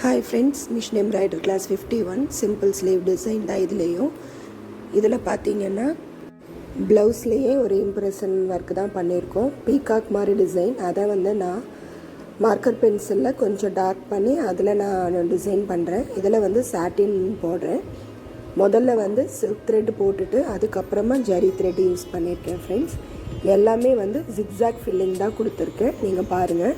Hi friends, machine embroidery class 51 simple sleeve design தான் இதுலேயும். இதில் பார்த்தீங்கன்னா ப்ளவுஸ்லேயே ஒரு இம்ப்ரெஷன் ஒர்க் தான் பண்ணியிருக்கோம். பீகாக் மாதிரி டிசைன். அதை நான் மார்க்கர் பென்சிலில் கொஞ்சம் டார்க் பண்ணி அதில் நான் டிசைன் பண்ணுறேன். இதில் சாட்டின் போடுறேன். முதல்ல சில்க் த்ரெட் போட்டுட்டு அதுக்கப்புறமா ஜரி த்ரெட் யூஸ் பண்ணியிருக்கேன் ஃப்ரெண்ட்ஸ். எல்லாமே ஜிக்ஸாக் ஃபில்லிங் தான் கொடுத்துருக்கேன். நீங்கள் பாருங்கள்.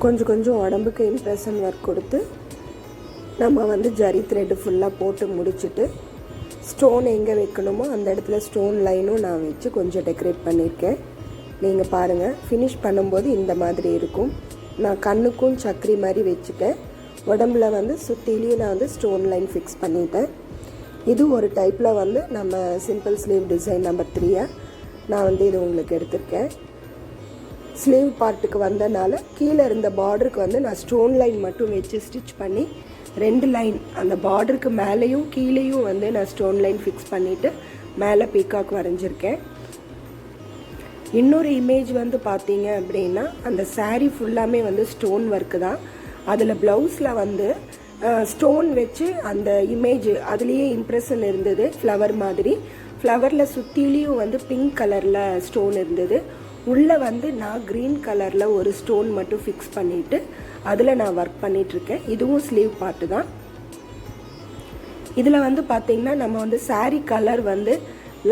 கொஞ்சம் கொஞ்சம் உடம்புக்கு இம்ப்ரெஷன் ஒர்க் கொடுத்து நம்ம வந்து ஜரி த்ரெட்டு ஃபுல்லாக போட்டு முடிச்சுட்டு ஸ்டோன் எங்கே வைக்கணுமோ அந்த இடத்துல ஸ்டோன் லைனும் நான் வச்சு கொஞ்சம் டெக்கரேட் பண்ணியிருக்கேன். நீங்கள் பாருங்கள், ஃபினிஷ் பண்ணும்போது இந்த மாதிரி இருக்கும். நான் கண்ணுக்கும் சக்கரி மாதிரி வச்சுட்டேன். உடம்புல வந்து சுற்றிலையும் நான் வந்து ஸ்டோன் லைன் ஃபிக்ஸ் பண்ணிட்டேன். இது ஒரு டைப்பில் வந்து நம்ம சிம்பிள் ஸ்லீவ் டிசைன் நம்பர் 3 நான் வந்து இது உங்களுக்கு எடுத்திருக்கேன். ஸ்லீவ் பார்ட்டுக்கு வந்தனால கீழே இருந்த பார்டருக்கு வந்து நான் ஸ்டோன் லைன் மட்டும் வச்சு ஸ்டிச் பண்ணி 2 லைன் அந்த பார்டருக்கு மேலேயும் கீழேயும் வந்து நான் ஸ்டோன் லைன் ஃபிக்ஸ் பண்ணிவிட்டு மேலே பீகாக் வரைஞ்சிருக்கேன். இன்னொரு இமேஜ் வந்து பார்த்தீங்க அப்படின்னா அந்த சாரீ ஃபுல்லாமே வந்து ஸ்டோன் ஒர்க்கு தான். அதில் ப்ளவுஸில் வந்து ஸ்டோன் வச்சு அந்த இமேஜ் அதுலேயே இம்ப்ரெஷன் இருந்தது. ஃப்ளவர் மாதிரி ஃப்ளவரில் சுற்றிலையும் வந்து பிங்க் கலரில் ஸ்டோன் இருந்தது. உள்ளே வந்து நான் க்ரீன் கலரில் ஒரு ஸ்டோன் மட்டும் ஃபிக்ஸ் பண்ணிவிட்டு அதில் நான் ஒர்க் பண்ணிகிட்ருக்கேன். இதுவும் ஸ்லீவ் பார்ட்டு தான். இதில் வந்து பார்த்திங்கன்னா நம்ம வந்து சாரீ கலர் வந்து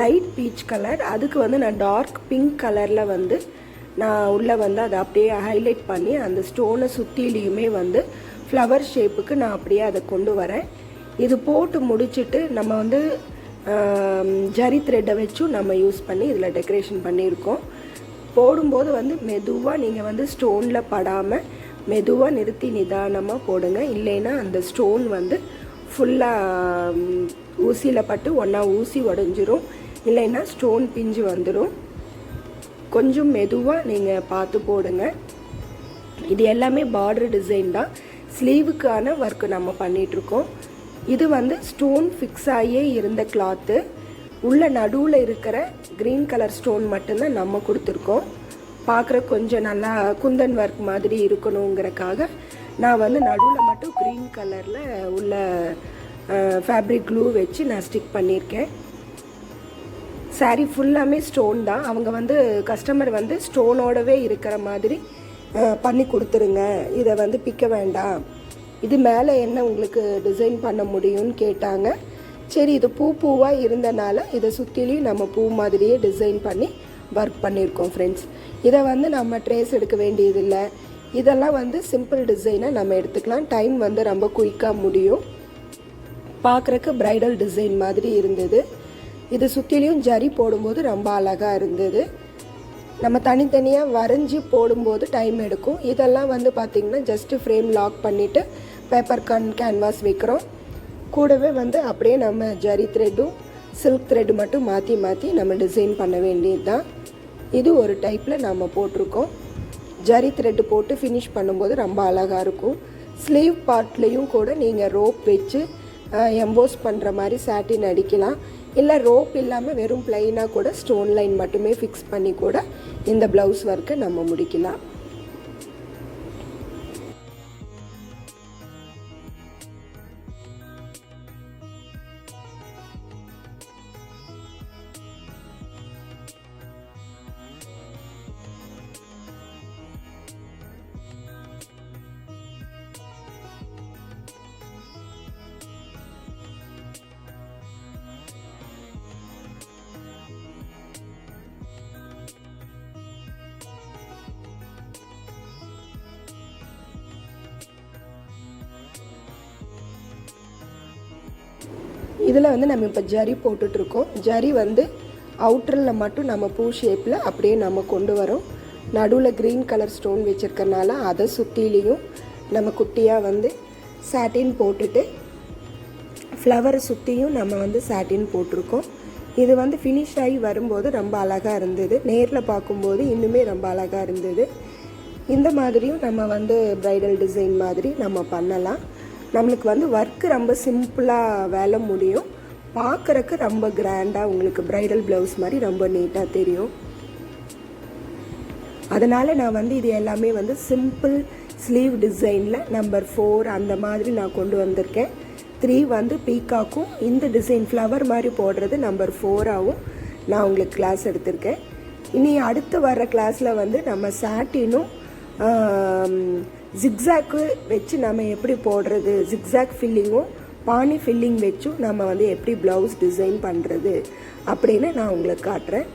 லைட் பீச் கலர், அதுக்கு வந்து நான் டார்க் பிங்க் கலரில் வந்து நான் உள்ளே வந்து அதை அப்படியே ஹைலைட் பண்ணி அந்த ஸ்டோனை சுற்றிலையுமே வந்து ஃப்ளவர் ஷேப்புக்கு நான் அப்படியே அதை கொண்டு வரேன். இது போட்டு முடிச்சுட்டு நம்ம வந்து ஜரி த்ரெட்டை வச்சும் நம்ம யூஸ் பண்ணி இதில் டெக்கரேஷன் பண்ணியிருக்கோம். போடும்போது வந்து மெதுவாக நீங்கள் வந்து ஸ்டோனில் படாமல் மெதுவாக நிறுத்தி நிதானமாக போடுங்க. இல்லைன்னா அந்த ஸ்டோன் வந்து ஃபுல்லாக ஊசியில் பட்டு ஒன்றா ஊசி உடஞ்சிரும், இல்லைன்னா ஸ்டோன் பிஞ்சு வந்துடும். கொஞ்சம் மெதுவாக நீங்கள் பார்த்து போடுங்க. இது எல்லாமே பார்டர் டிசைன் தான். ஸ்லீவுக்கான ஒர்க்கு நம்ம பண்ணிகிட்ருக்கோம். இது வந்து ஸ்டோன் ஃபிக்ஸ் ஆகியே இருந்த கிளாத்து. உள்ள நடுவில் இருக்கிற க்ரீன் கலர் ஸ்டோன் மட்டும்தான் நம்ம கொடுத்துருக்கோம். பார்க்குற கொஞ்சம் நல்லா குந்தன் ஒர்க் மாதிரி இருக்கணுங்கிறக்காக நான் வந்து நடுவில் மட்டும் க்ரீன் கலரில் உள்ள ஃபேப்ரிக் க்ளூ வச்சு நான் ஸ்டிக் பண்ணியிருக்கேன். சாரீ ஃபுல்லாமே ஸ்டோன் தான். அவங்க வந்து கஸ்டமர் வந்து ஸ்டோனோடவே இருக்கிற மாதிரி பண்ணி கொடுத்துருங்க, இதை வந்து பிக்க வேண்டாம், இது மேலே என்ன உங்களுக்கு டிசைன் பண்ண முடியும்னு கேட்டாங்க. சரி, இது பூவாக இருந்தனால இதை சுற்றிலையும் நம்ம பூ மாதிரியே டிசைன் பண்ணி ஒர்க் பண்ணியிருக்கோம் ஃப்ரெண்ட்ஸ். இதை வந்து நம்ம ட்ரேஸ் எடுக்க வேண்டியதில்லை. இதெல்லாம் வந்து சிம்பிள் டிசைனை நம்ம எடுத்துக்கலாம். டைம் வந்து ரொம்ப குயிக்காக முடியும். பார்க்குறக்கு ப்ரைடல் டிசைன் மாதிரி இருந்தது. இது சுற்றிலையும் ஜரி போடும்போது ரொம்ப அழகாக இருந்தது. நம்ம தனித்தனியாக வரைஞ்சி போடும்போது டைம் எடுக்கும். இதெல்லாம் வந்து பார்த்திங்கன்னா ஜஸ்ட்டு ஃப்ரேம் லாக் பண்ணிவிட்டு பேப்பர் கேன்வாஸ் வைக்கிறோம். கூடவே வந்து அப்படியே நம்ம ஜரி த்ரெட்டும் சில்க் த்ரெட்டு மட்டும் மாற்றி மாற்றி நம்ம டிசைன் பண்ண வேண்டியது தான். இது ஒரு டைப்பில் நம்ம போட்டிருக்கோம். ஜரி த்ரெட்டு போட்டு ஃபினிஷ் பண்ணும்போது ரொம்ப அழகாக இருக்கும். ஸ்லீவ் பார்ட்லேயும் கூட நீங்கள் ரோப் வச்சு எம்போஸ் பண்ணுற மாதிரி சாட்டின் அடிக்கலாம். இல்லை ரோப் இல்லாமல் வெறும் பிளைனாக கூட ஸ்டோன் லைன் மட்டுமே ஃபிக்ஸ் பண்ணி கூட இந்த ப்ளவுஸ் ஒர்க்கை நம்ம முடிக்கலாம். இதில் வந்து நம்ம இப்போ ஜரி போட்டுட்ருக்கோம். ஜரி வந்து அவுட்டரில் மட்டும் நம்ம பூ ஷேப்பில் அப்படியே நம்ம கொண்டு வரோம். நடுவில் க்ரீன் கலர் ஸ்டோன் வச்சுருக்கனால அதை சுற்றிலையும் நம்ம குட்டியாக வந்து சாட்டின் போட்டுட்டு ஃப்ளவரை சுற்றியும் நம்ம வந்து சாட்டின் போட்டிருக்கோம். இது வந்து ஃபினிஷ் ஆகி வரும்போது ரொம்ப அழகாக இருந்தது. நேரில் பார்க்கும்போது இன்னுமே ரொம்ப அழகாக இருந்தது. இந்த மாதிரியும் நம்ம வந்து ப்ரைடல் டிசைன் மாதிரி நம்ம பண்ணலாம். நம்மளுக்கு வந்து ஒர்க்கு ரொம்ப சிம்பிளாக வேலை முடியும். பார்க்குறக்கு ரொம்ப கிராண்டாக உங்களுக்கு ப்ரைடல் ப்ளவுஸ் மாதிரி ரொம்ப நீட்டாக தெரியும். அதனால் நான் வந்து இது எல்லாமே வந்து சிம்பிள் ஸ்லீவ் டிசைனில் நம்பர் 4 அந்த மாதிரி நான் கொண்டு வந்திருக்கேன். 3 வந்து பீகாக்கும் இந்த டிசைன் ஃப்ளவர் மாதிரி போடுறது நம்பர் 4ஆகவும் நான் உங்களுக்கு கிளாஸ் எடுத்திருக்கேன். இனி அடுத்து வர்ற கிளாஸில் வந்து நம்ம சாட்டினும் ஜிக்ஸாக்கு வச்சு நம்ம எப்படி போடுறது, ஜிக்ஸாக் ஃபில்லிங்கும் பானி ஃபில்லிங் வச்சும் நம்ம வந்து எப்படி ப்ளவுஸ் டிசைன் பண்ணுறது அப்படின்னு நான் உங்களுக்கு காட்டுறேன்.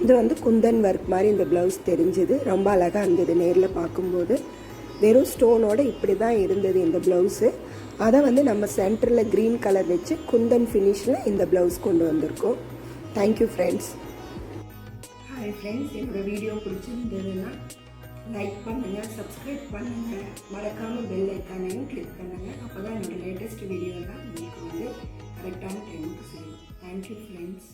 இது வந்து குந்தன் ஒர்க் மாதிரி இந்த ப்ளவுஸ் தெரிஞ்சுது. ரொம்ப அழகாக இருந்தது நேரில் பார்க்கும்போது. வெறும் ஸ்டோனோட இப்படி தான் இருந்தது இந்த ப்ளவுஸு. அதை வந்து நம்ம சென்டரில் க்ரீன் கலர் வச்சு குந்தன் ஃபினிஷில் இந்த ப்ளவுஸ் கொண்டு வந்திருக்கோம். Thank you friends. ஹாய் ஃப்ரெண்ட்ஸ், என்னோடய வீடியோ பிடிச்சிருந்ததுன்னா லைக் பண்ணுங்கள், சப்ஸ்கிரைப் பண்ணுங்கள், மறக்காமல் பெல் ஐக்கானையும் கிளிக் பண்ணுங்கள். அப்போ தான் என்னோடய லேட்டஸ்ட் வீடியோலாம் உங்களுக்கு வந்து கரெக்டான டைமுக்கு செய்யும். Thank you friends.